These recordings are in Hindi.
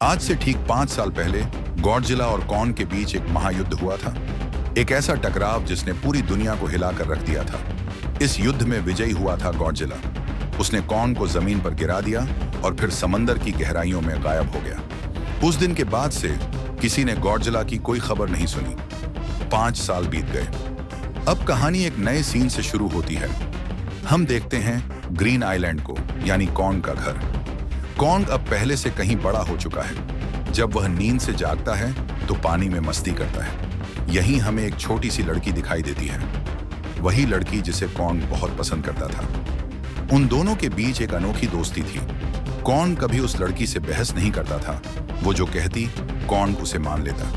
आज से ठीक 5 साल पहले गॉडजिला और कॉन्ग के बीच एक महायुद्ध हुआ था। एक ऐसा टकराव जिसने पूरी दुनिया को हिलाकर रख दिया था। इस युद्ध में विजयी हुआ था गॉडजिला। उसने कॉन्ग को जमीन पर गिरा दिया और फिर समंदर की गहराइयों में गायब हो गया। उस दिन के बाद से किसी ने गॉडजिला की कोई खबर नहीं सुनी। 5 साल बीत गए। अब कहानी एक नए सीन से शुरू होती है। हम देखते हैं ग्रीन आइलैंड को, यानी कॉन्ग का घर। कॉन्ग अब पहले से कहीं बड़ा हो चुका है। जब वह नींद से जागता है तो पानी में मस्ती करता है। यहीं हमें एक छोटी सी लड़की दिखाई देती है, वही लड़की जिसे कॉन्ग बहुत पसंद करता था। उन दोनों के बीच एक अनोखी दोस्ती थी। कॉन्ग कभी उस लड़की से बहस नहीं करता था। वो जो कहती कॉन्ग उसे मान लेता,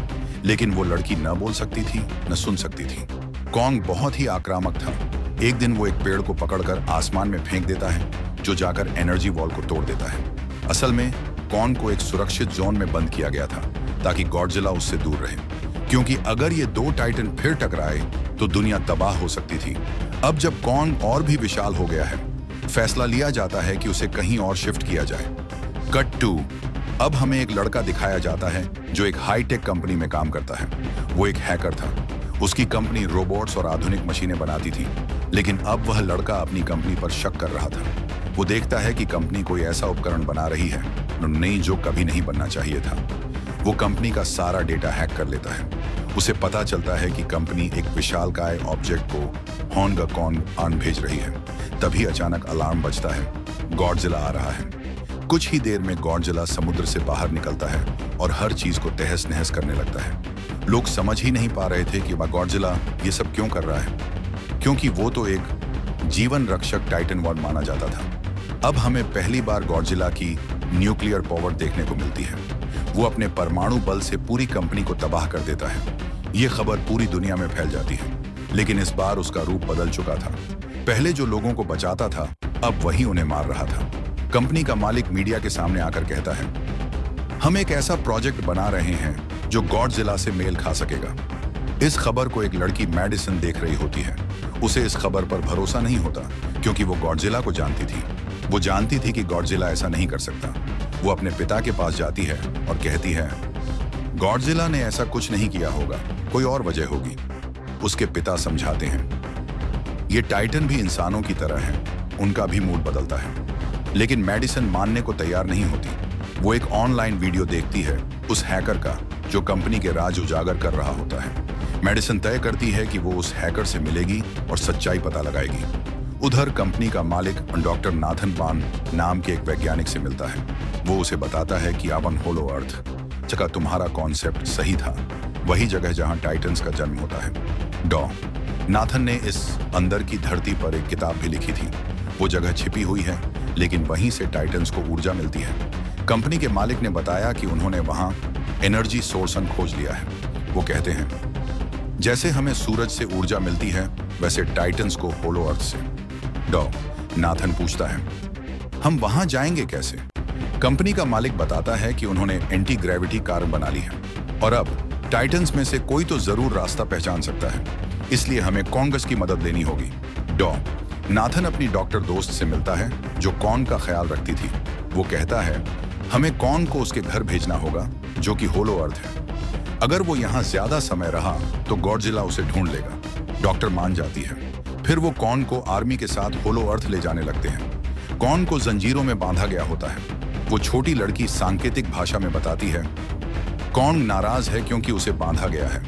लेकिन वो लड़की न बोल सकती थी न सुन सकती थी। कॉन्ग बहुत ही आक्रामक था। एक दिन वो एक पेड़ को पकड़कर आसमान में फेंक देता है, जो जाकर एनर्जी वॉल को तोड़ देता है। असल में कॉन्ग को एक सुरक्षित जोन में बंद किया गया था ताकि गॉडजिला उससे दूर रहे, क्योंकि अगर ये दो टाइटन फिर टकराए तो दुनिया तबाह हो सकती थी। अब जब कॉन्ग और भी विशाल हो गया है, फैसला लिया जाता है कि उसे कहीं और शिफ्ट किया जाए। कट टू, अब हमें एक लड़का दिखाया जाता है जो एक हाईटेक कंपनी में काम करता है। वो एक हैकर था। उसकी कंपनी रोबोट्स और आधुनिक मशीनें बनाती थी, लेकिन अब वह लड़का अपनी कंपनी पर शक कर रहा था। वो देखता है कि कंपनी कोई ऐसा उपकरण बना रही है नहीं जो कभी नहीं बनना चाहिए था। वो कंपनी का सारा डेटा हैक कर लेता है। उसे पता चलता है कि कंपनी एक विशालकाय ऑब्जेक्ट को होंग कॉन्ग आन भेज रही है। तभी अचानक अलार्म बजता है। गॉडजिला आ रहा है। कुछ ही देर में गॉडजिला समुद्र से बाहर निकलता है और हर चीज को तहस नहस करने लगता है। लोग समझ ही नहीं पा रहे थे कि गॉडजिला ये सब क्यों कर रहा है, क्योंकि वो तो एक जीवन रक्षक टाइटन वॉर माना जाता था। अब हमें पहली बार गॉडजिला की न्यूक्लियर पावर देखने को मिलती है। वो अपने परमाणु बल से पूरी कंपनी को तबाह कर देता है। ये खबर पूरी दुनिया में फैल जाती है, लेकिन इस बार उसका रूप बदल चुका था। पहले जो लोगों को बचाता था, अब वही उन्हें मार रहा था। कंपनी का मालिक मीडिया के सामने आकर कहता है, हम एक ऐसा प्रोजेक्ट बना रहे हैं जो गॉडजिला से मेल खा सकेगा। इस खबर को एक लड़की मैडिसन देख रही होती है। उसे इस खबर पर भरोसा नहीं होता, क्योंकि वो गॉडजिला को जानती थी। वो जानती थी कि गॉडजिला ऐसा नहीं कर सकता। वो अपने पिता के पास जाती है और कहती है, गॉडजिला ने ऐसा कुछ नहीं किया होगा, कोई और वजह होगी। उसके पिता समझाते हैं, ये टाइटन भी इंसानों की तरह हैं, उनका भी मूड बदलता है। लेकिन मैडिसन मानने को तैयार नहीं होती। वो एक ऑनलाइन वीडियो देखती है उस हैकर का, जो कंपनी के राज उजागर कर रहा होता है। मैडिसन तय करती है कि वो उस हैकर से मिलेगी और सच्चाई पता लगाएगी। उधर कंपनी का मालिक डॉक्टर नाथन बान नाम के एक वैज्ञानिक से मिलता है। वो उसे बताता है कि आवन होलो अर्थ का तुम्हारा कॉन्सेप्ट सही था, वही जगह जहां टाइटन्स का जन्म होता है। नाथन ने इस अंदर की धरती पर एक किताब भी लिखी थी। वो जगह छिपी हुई है, लेकिन वहीं से टाइटन्स को ऊर्जा मिलती है। कंपनी के मालिक ने बताया कि उन्होंने वहां एनर्जी सोर्स खोज लिया है। वो कहते हैं, जैसे हमें सूरज से ऊर्जा मिलती है, वैसे टाइटन्स को होलो अर्थ से। नाथन पूछता है, हम वहां जाएंगे कैसे? कंपनी का मालिक बताता है कि उन्होंने एंटी ग्रेविटी कार बना ली है और अब टाइटन्स में से कोई तो जरूर रास्ता पहचान सकता है, इसलिए हमें कॉन्गस की मदद लेनी होगी। नाथन अपनी डॉक्टर दोस्त से मिलता है जो कॉन्ग का ख्याल रखती थी। वो कहता है, हमें कॉन्ग को उसके घर भेजना होगा, जो कि होलो अर्थ है। अगर वो यहाँ ज्यादा समय रहा तो गॉडजिला उसे ढूंढ लेगा। डॉक्टर मान जाती है। फिर वो कॉन्ग को आर्मी के साथ होलो अर्थ ले जाने लगते हैं। कॉन्ग को जंजीरों में बांधा गया होता है। वो छोटी लड़की सांकेतिक भाषा में बताती है, कॉन्ग नाराज है क्योंकि उसे बांधा गया है।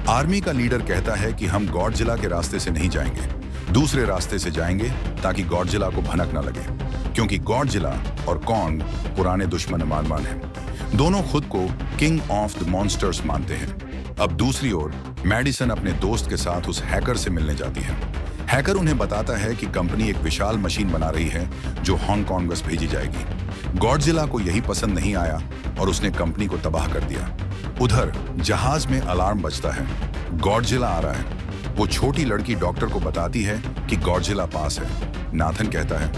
आर्मी का लीडर कहता है कि हम गॉडजिला के रास्ते से नहीं जाएंगे, दूसरे रास्ते से जाएंगे, ताकि गॉडजिला को भनक न लगे, क्योंकि गॉडजिला और कॉन्ग पुराने दुश्मन मान हैं। दोनों खुद को किंग ऑफ द मॉन्स्टर्स मानते हैं। अब दूसरी ओर मैडिसन अपने दोस्त के साथ उस हैकर से मिलने जाती है। हैकर उन्हें बताता है कि कंपनी एक विशाल मशीन बना रही है जो हांगकांग भेजी जाएगी। गॉडजिला को यही पसंद नहीं आया और उसने कंपनी को तबाह कर दिया। उधर जहाज में अलार्म बजता है, गॉडजिला आ रहा है। वो छोटी लड़की डॉक्टर को बताती है कि गॉडजिला पास है। नाथन कहता है,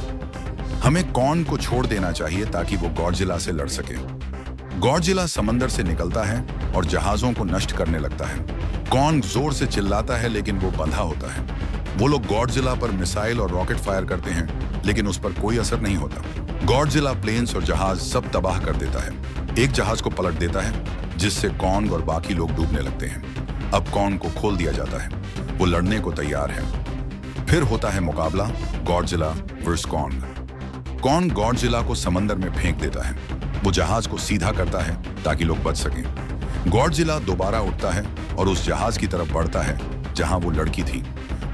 हमें कॉन्ग को छोड़ देना चाहिए ताकि वो गॉडजिला से लड़ सके। गॉडजिला समंदर से निकलता है और जहाजों को नष्ट करने लगता है। कॉन्ग जोर से चिल्लाता है, लेकिन वो बंधा होता है। वो लोग गॉडजिला पर मिसाइल और रॉकेट फायर करते हैं, लेकिन उस पर कोई असर नहीं होता। गॉडजिला प्लेन्स और जहाज सब तबाह कर देता है। एक जहाज को पलट देता है, जिससे कॉन्ग और बाकी लोग डूबने लगते हैं। अब कॉन्ग को खोल दिया जाता है, वो लड़ने को तैयार है। फिर होता है मुकाबला, Godzilla versus Kong. Kong Godzilla को समंदर में फेंक देता है। वो जहाज को सीधा करता है ताकि लोग बच सकें। गॉडजिला दोबारा उठता है और उस जहाज की तरफ बढ़ता है जहां वो लड़की थी।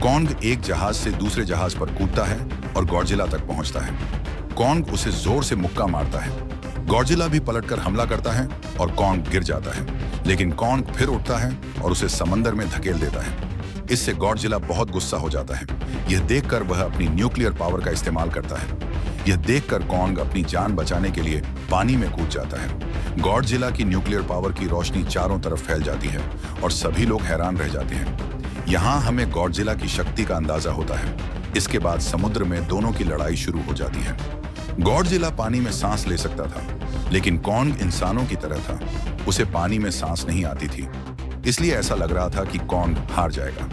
कॉन्ग एक जहाज से दूसरे जहाज पर कूदता है और गॉडजिला तक पहुंचता है। कॉन्ग उसे जोर से मुक्का मारता है। गॉडजिला भी पलटकर हमला करता है और कॉन्ग गिर जाता है, लेकिन कॉन्ग फिर उठता है और उसे समंदर में धकेल देता है। इससे गॉडजिला बहुत गुस्सा हो जाता है। यह देखकर वह अपनी न्यूक्लियर पावर का इस्तेमाल करता है। यह देखकर कॉन्ग अपनी जान बचाने के लिए पानी में कूद जाता है। गॉडजिला की न्यूक्लियर पावर की रोशनी चारों तरफ फैल जाती है और सभी लोग हैरान रह जाते हैं। यहाँ हमें गॉडजिला की शक्ति का अंदाजा होता है। इसके बाद समुद्र में दोनों की लड़ाई शुरू हो जाती है। गॉडजिला पानी में सांस ले सकता था, लेकिन कॉन्ग इंसानों की तरह था। उसे पानी में सांस नहीं आती थी, इसलिए ऐसा लग रहा था कि कॉन्ग हार जाएगा।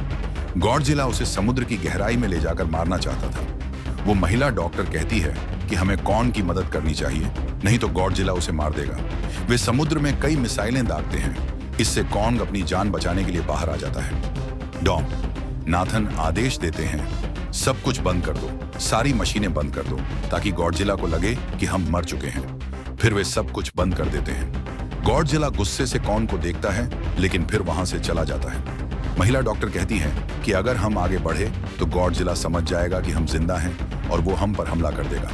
गॉडजिला उसे समुद्र की गहराई में ले जाकर मारना चाहता था। वो महिला डॉक्टर कहती है कि हमें कॉन्ग की मदद करनी चाहिए, नहीं तो गॉडजिला उसे मार देगा। वे समुद्र में कई मिसाइलें दागते हैं। इससे कॉन्ग अपनी जान बचाने के लिए बाहर आ जाता है। डॉन नाथन आदेश देते हैं, सब कुछ बंद कर दो, सारी मशीनें बंद कर दो, ताकि गॉडजिला को लगे कि हम मर चुके हैं। फिर वे सब कुछ बंद कर देते हैं। गॉडजिला गुस्से से कॉन्ग को देखता है, लेकिन फिर वहां से चला जाता है। महिला डॉक्टर कहती है कि अगर हम आगे बढ़े तो गॉडजिला समझ जाएगा कि हम जिंदा हैं और वो हम पर हमला कर देगा।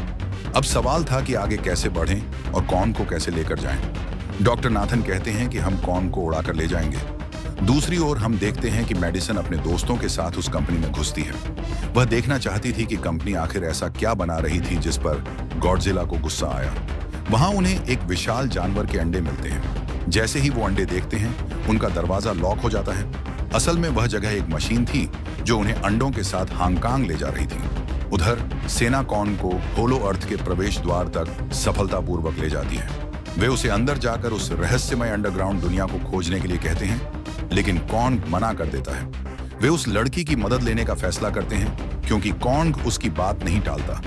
अब सवाल था कि आगे कैसे बढ़ें और कॉन्ग को कैसे लेकर जाएं। डॉक्टर नाथन कहते हैं कि हम कॉन्ग को उड़ाकर ले जाएंगे। दूसरी ओर हम देखते हैं कि मेडिसन अपने दोस्तों के साथ उस कंपनी में घुसती है। वह देखना चाहती थी कि कंपनी आखिर ऐसा क्या बना रही थी जिस पर गॉडजिला को गुस्सा आया। वहां उन्हें एक विशाल जानवर के अंडे मिलते हैं। जैसे ही वो अंडे देखते हैं, उनका दरवाजा लॉक हो जाता है। असल में वह जगह एक मशीन थी जो उन्हें अंडों के साथ हांगकांग ले जा रही थी। उधर सेना कॉन्ग को होलो अर्थ के प्रवेश द्वार तक सफलतापूर्वक ले जाती है। वे उसे अंदर जाकर उस रहस्यमय अंडरग्राउंड दुनिया को खोजने के लिए कहते हैं, लेकिन कॉन्ग मना कर देता है। वे उस लड़की की मदद लेने का फैसला करते हैं क्योंकि कॉन्ग उसकी बात नहीं टालता।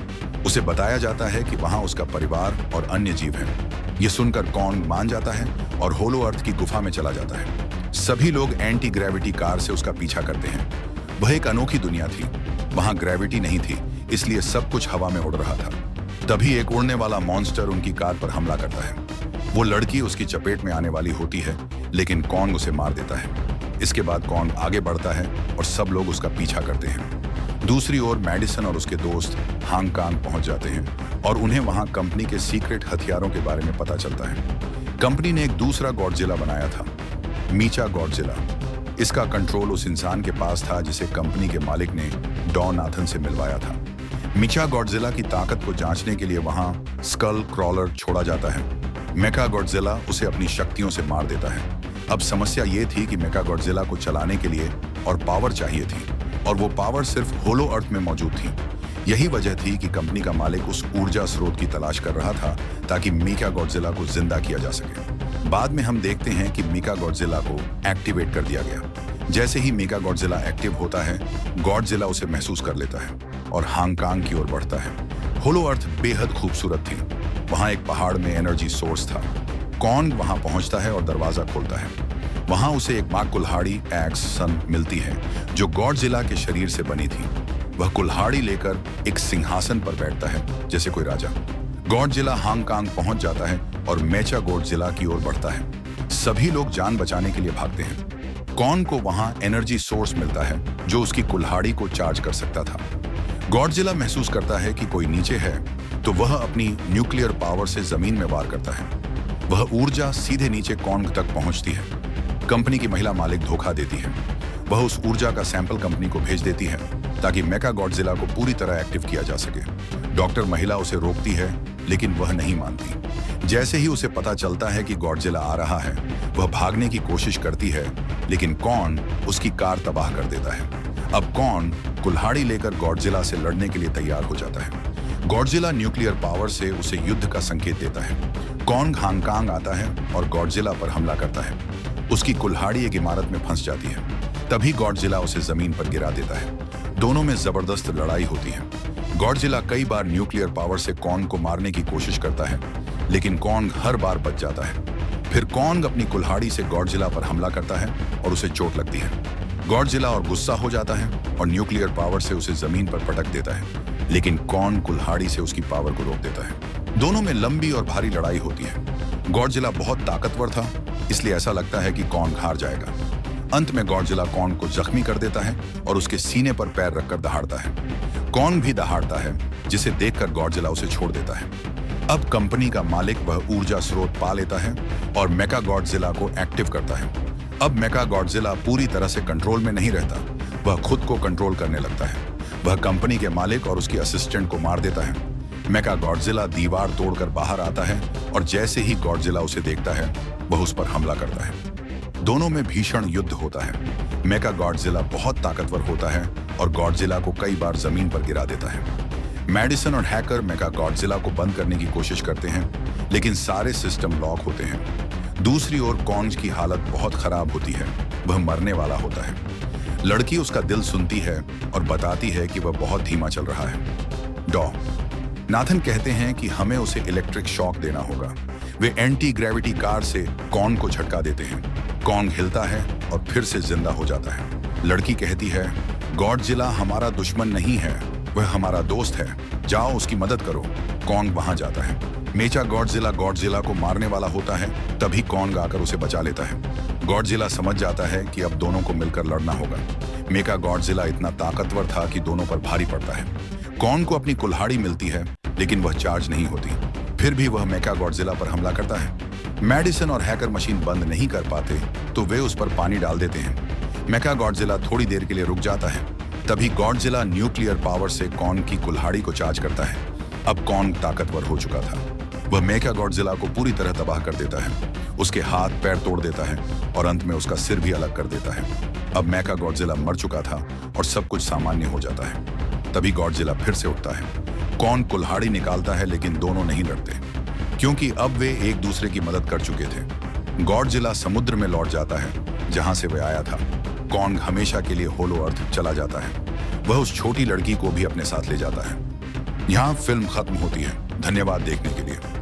उसे बताया जाता है कि वहां उसका परिवार और अन्य जीव हैं। ये सुनकर कॉन्ग मान जाता है और होलो अर्थ की गुफा में चला जाता है। सभी लोग एंटी ग्रेविटी कार से उसका पीछा करते हैं। वह एक अनोखी दुनिया थी। वहां ग्रेविटी नहीं थी, इसलिए सब कुछ हवा में उड़ रहा था। तभी एक उड़ने वाला मॉन्स्टर उनकी कार पर हमला करता है। वो लड़की उसकी चपेट में आने वाली होती है, लेकिन कॉन्ग उसे मार देता है। इसके बाद कॉन्ग आगे बढ़ता है और सब लोग उसका पीछा करते हैं। दूसरी ओर मेडिसन और उसके दोस्त हांगकांग पहुंच जाते हैं और उन्हें वहां कंपनी के सीक्रेट हथियारों के बारे में पता चलता है। कंपनी ने एक दूसरा गॉडजिला बनाया था, मीचा गॉडजिला। इसका कंट्रोल उस इंसान के पास था जिसे कंपनी के मालिक ने डॉन नाथन से मिलवाया था। मीचा गॉडजिला की ताकत को जांचने के लिए वहां स्कल क्रॉलर छोड़ा जाता है। मेका गॉडजिला उसे अपनी शक्तियों से मार देता है। अब समस्या ये थी कि मेका गॉडजिला को चलाने के लिए और पावर चाहिए थी, और वो पावर सिर्फ होलो अर्थ में मौजूद थी। यही वजह थी कि कंपनी का मालिक उस ऊर्जा स्रोत की तलाश कर रहा था ताकि मीका गॉडजिला को जिंदा किया जा सके। बाद में हम देखते हैं कि मीका गॉडजिला को एक्टिवेट कर दिया गया। जैसे ही मीका गॉडजिला एक्टिव होता है, गॉडजिला उसे महसूस कर लेता है और हांगकांग की ओर बढ़ता है। होलो अर्थ बेहद खूबसूरत थी। वहां एक पहाड़ में एनर्जी सोर्स था। कॉन्ग वहां पहुंचता है और दरवाजा खोलता है। वहां उसे एक मां कुल्हाड़ी एक्स सन मिलती है जो गॉडजिला के शरीर से बनी थी। वह कुल्हाड़ी लेकर एक सिंहासन पर बैठता है जैसे कोई राजा। गॉडजिला हांगकांग पहुंच जाता है और मेचा गॉडजिला की ओर बढ़ता है। सभी लोग जान बचाने के लिए भागते हैं। कॉन्ग को वहां एनर्जी सोर्स मिलता है जो उसकी कुल्हाड़ी को चार्ज कर सकता था। गॉडजिला महसूस करता है कि कोई नीचे है, तो वह अपनी न्यूक्लियर पावर से जमीन में वार करता है। वह ऊर्जा सीधे नीचे कॉन्ग तक पहुंचती है। कंपनी की महिला मालिक धोखा देती है। वह उस ऊर्जा का सैंपल कंपनी को भेज देती है ताकि मेका गॉडजिला को पूरी तरह एक्टिव किया जा सके। डॉक्टर महिला उसे रोकती है, लेकिन वह नहीं मानती। जैसे ही उसे पता चलता है कि गॉडजिला आ रहा है, वह भागने की कोशिश करती है, लेकिन कॉन्ग उसकी कार तबाह कर देता है। अब कॉन्ग कुल्हाड़ी लेकर गॉडजिला से लड़ने के लिए तैयार हो जाता है। गॉडजिला न्यूक्लियर पावर से उसे युद्ध का संकेत देता है। कॉन्ग हांगकांग आता है और गॉडजिला पर हमला करता है। उसकी कुल्हाड़ी एक इमारत में फंस जाती है। तभी गॉडजिला उसे जमीन पर गिरा देता है। दोनों में जबरदस्त लड़ाई होती है। गॉडजिला कई बार न्यूक्लियर पावर से कॉन्ग को मारने की कोशिश करता है, लेकिन कॉन्ग हर बार बच जाता है। फिर कॉन्ग अपनी कुल्हाड़ी से गॉडजिला पर हमला करता है और उसे चोट लगती है। गॉडजिला और गुस्सा हो जाता है और न्यूक्लियर पावर से उसे जमीन पर पटक देता है, लेकिन कॉन्ग कुल्हाड़ी से उसकी पावर को रोक देता है। दोनों में लंबी और भारी लड़ाई होती है। गॉडजिला बहुत ताकतवर था, इसलिए ऐसा लगता है कि कॉन्ग हार जाएगा। अंत में गॉडजिला कॉन्ग को जख्मी कर देता है और उसके सीने पर पैर रखकर दहाड़ता है। कॉन्ग भी दहाड़ता है, जिसे देखकर गॉडजिला उसे छोड़ देता है। अब कंपनी का मालिक वह ऊर्जा स्रोत पा लेता है और मेका गॉडजिला को एक्टिव करता है। अब मेका गॉडजिला पूरी तरह से कंट्रोल में नहीं रहता, वह खुद को कंट्रोल करने लगता है। वह कंपनी के मालिक और उसकी असिस्टेंट को मार देता है। मेका गॉडजिला दीवार तोड़कर बाहर आता है और जैसे ही गॉडजिला उसे देखता है, वह उस पर हमला करता है। दोनों में भीषण युद्ध होता है। मेका गॉडजिला बहुत ताकतवर होता है और गॉडजिला को कई बार जमीन पर गिरा देता है। मैडिसन और हैकर मेका गॉडजिला को बंद करने की कोशिश करते हैं, लेकिन सारे सिस्टम लॉक होते हैं। दूसरी ओर कॉन्ग की हालत बहुत खराब होती है, वह मरने वाला होता है। लड़की उसका दिल सुनती है और बताती है कि वह बहुत धीमा चल रहा है। डॉ नाथन कहते हैं कि हमें उसे इलेक्ट्रिक शॉक देना होगा। वे एंटी ग्रेविटी कार से कॉन्ग को झटका देते हैं। कॉन्ग हिलता है और फिर से जिंदा हो जाता है। लड़की कहती है, गॉडजिला हमारा दुश्मन नहीं है, वह हमारा दोस्त है, जाओ उसकी मदद करो। कॉन्ग वहां जाता है। मेचा गॉडजिला को मारने वाला होता है, तभी कॉन्ग आकर उसे बचा लेता है। गॉडजिला समझ जाता है कि अब दोनों को मिलकर लड़ना होगा। मेका गॉडजिला इतना ताकतवर था कि दोनों पर भारी पड़ता है। कॉन्ग को अपनी कुल्हाड़ी मिलती है, लेकिन वह चार्ज नहीं होती। फिर भी वह मेका गॉडजिला पर हमला करता है। मैडिसन और हैकर मशीन बंद नहीं कर पाते, तो वे उस पर पानी डाल देते हैं। मेका गॉडजिला थोड़ी देर के लिए रुक जाता है, तभी गॉडजिला न्यूक्लियर पावर से कॉन्ग की कुल्हाड़ी को चार्ज करता है। अब कॉन्ग ताकतवर हो चुका था। वह मेका गॉडजिला को पूरी तरह तबाह कर देता है, उसके हाथ पैर तोड़ देता है और अंत में उसका सिर भी अलग कर देता है। अब मेका गॉडजिला मर चुका था और सब कुछ सामान्य हो जाता है। तभी गॉडजिला फिर से उठता है। कॉन्ग कुल्हाड़ी निकालता है, लेकिन दोनों नहीं लड़ते, क्योंकि अब वे एक दूसरे की मदद कर चुके थे। गॉडजिला समुद्र में लौट जाता है, जहां से वह आया था। कॉन्ग हमेशा के लिए होलो अर्थ चला जाता है। वह उस छोटी लड़की को भी अपने साथ ले जाता है। यहाँ फिल्म खत्म होती है। धन्यवाद देखने के लिए।